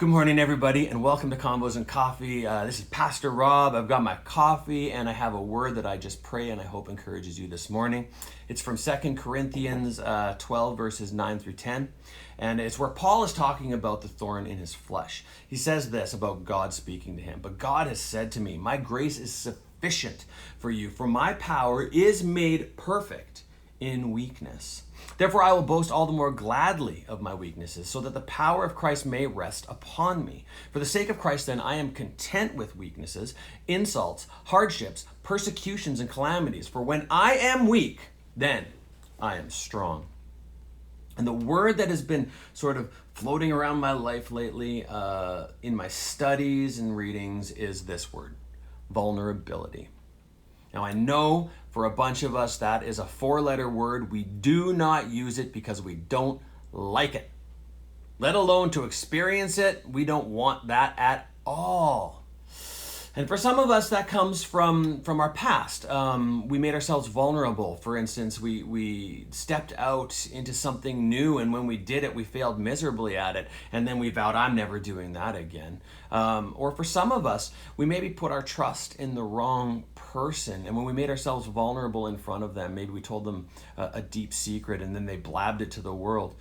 Good morning, everybody, and welcome to Convos and Coffee. This is Pastor Rob. I've got my coffee, and I have a word that I just pray and I hope encourages you this morning. It's from 2 Corinthians 12, verses 9 through 10, and it's where Paul is talking about the thorn in his flesh. He says this about God speaking to him, "But God has said to me, my grace is sufficient for you, for my power is made perfect in weakness. Therefore, I will boast all the more gladly of my weaknesses, so that the power of Christ may rest upon me. For the sake of Christ, then, I am content with weaknesses, insults, hardships, persecutions, and calamities. For when I am weak, then I am strong." And the word that has been sort of floating around my life lately in my studies and readings is this word: vulnerability. Now, I know for a bunch of us that is a four-letter word. We do not use it because we don't like it, let alone to experience it. We don't want that at all. And for some of us, that comes from our past. We made ourselves vulnerable. For instance, we stepped out into something new, and when we did it, we failed miserably at it, and then we vowed, "I'm never doing that again." Or for some of us, we maybe put our trust in the wrong person, and when we made ourselves vulnerable in front of them, maybe we told them a deep secret, and then they blabbed it to the world.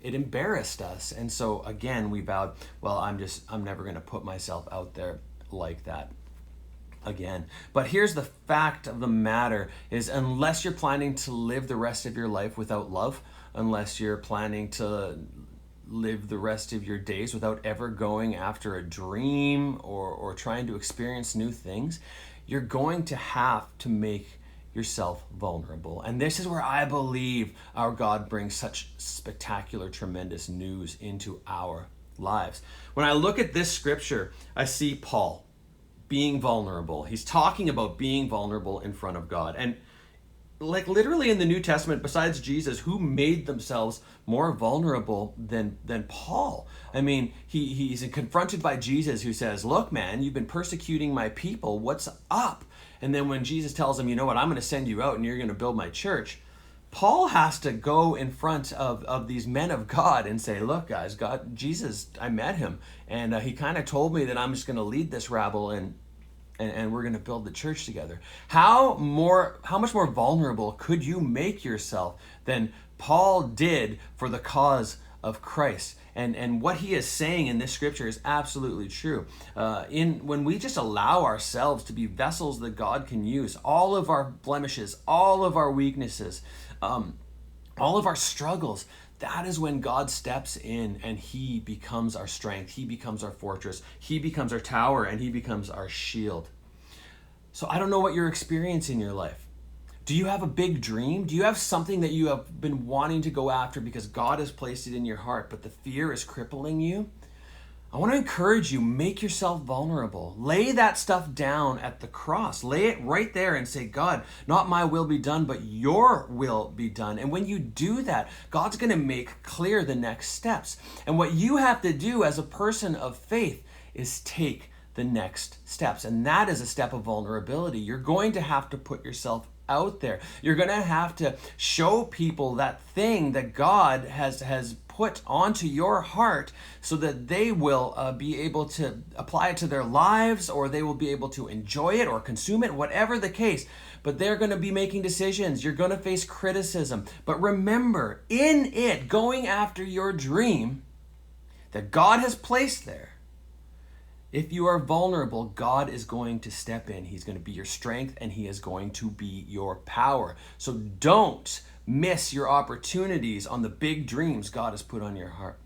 It embarrassed us, and so again, we vowed, "Well, I'm never going to put myself out there like that again." But here's the fact of the matter is, unless you're planning to live the rest of your life without love, unless you're planning to live the rest of your days without ever going after a dream or trying to experience new things, you're going to have to make yourself vulnerable. And this is where I believe our God brings such spectacular, tremendous news into our lives. When I look at this scripture, I see Paul being vulnerable. He's talking about being vulnerable in front of God. And like literally in the New Testament, besides Jesus, who made themselves more vulnerable than Paul? I mean, he's confronted by Jesus, who says, "Look, man, you've been persecuting my people. What's up?" And then when Jesus tells him, "You know what, I'm going to send you out and you're going to build my church," Paul has to go in front of these men of God and say, "Look, guys, Jesus, I met him, and he kind of told me that I'm just going to lead this rabble and we're going to build the church together." How much more vulnerable could you make yourself than Paul did for the cause of Christ? And what he is saying in this scripture is absolutely true. When we just allow ourselves to be vessels that God can use, all of our blemishes, all of our weaknesses, all of our struggles, that is when God steps in and he becomes our strength. He becomes our fortress. He becomes our tower, and he becomes our shield. So I don't know what you're experiencing in your life. Do you have a big dream? Do you have something that you have been wanting to go after because God has placed it in your heart, but the fear is crippling you? I want to encourage you, make yourself vulnerable. Lay that stuff down at the cross. Lay it right there and say, "God, not my will be done, but your will be done." And when you do that, God's going to make clear the next steps. And what you have to do as a person of faith is take the next steps. And that is a step of vulnerability. You're going to have to put yourself out there. You're going to have to show people that thing that God has put onto your heart, so that they will be able to apply it to their lives, or they will be able to enjoy it or consume it, whatever the case. But they're going to be making decisions. You're going to face criticism. But remember, in it, going after your dream that God has placed there, if you are vulnerable, God is going to step in. He's going to be your strength, and he is going to be your power. So don't miss your opportunities on the big dreams God has put on your heart.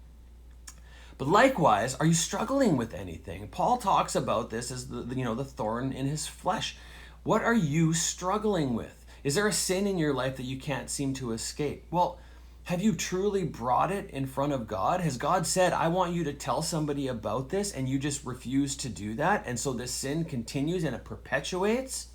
But likewise, are you struggling with anything? Paul talks about this as the thorn in his flesh. What are you struggling with? Is there a sin in your life that you can't seem to escape? Well, have you truly brought it in front of God? Has God said, "I want you to tell somebody about this," and you just refuse to do that, and so this sin continues and it perpetuates?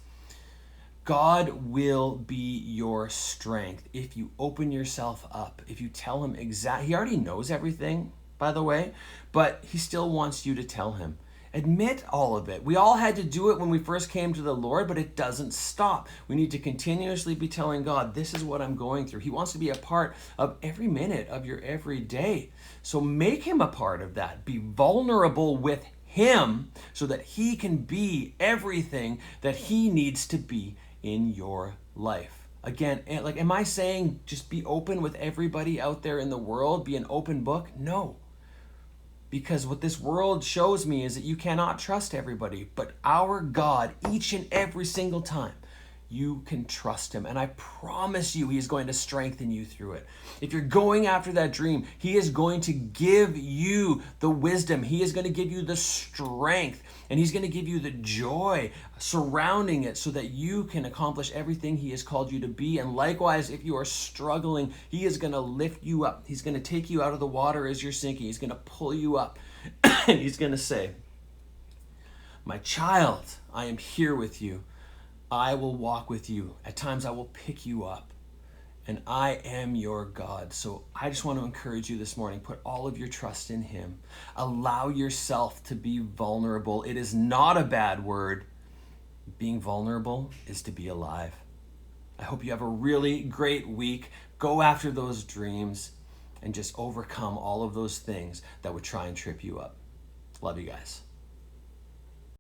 God will be your strength if you open yourself up, if you tell him exactly. He already knows everything, by the way, but he still wants you to tell him. Admit all of it. We all had to do it when we first came to the Lord, but it doesn't stop. We need to continuously be telling God, this is what I'm going through. He wants to be a part of every minute of your every day. So make him a part of that. Be vulnerable with him so that he can be everything that he needs to be in your life. Again, like, am I saying just be open with everybody out there in the world? Be an open book? No. Because what this world shows me is that you cannot trust everybody. But our God, each and every single time, you can trust him. And I promise you, he is going to strengthen you through it. If you're going after that dream, he is going to give you the wisdom. He is going to give you the strength. And he's going to give you the joy surrounding it so that you can accomplish everything he has called you to be. And likewise, if you are struggling, he is going to lift you up. He's going to take you out of the water as you're sinking. He's going to pull you up. And he's going to say, my child, I am here with you. I will walk with you. At times I will pick you up. And I am your God. So I just want to encourage you this morning, put all of your trust in him. Allow yourself to be vulnerable. It is not a bad word. Being vulnerable is to be alive. I hope you have a really great week. Go after those dreams and just overcome all of those things that would try and trip you up. Love you guys.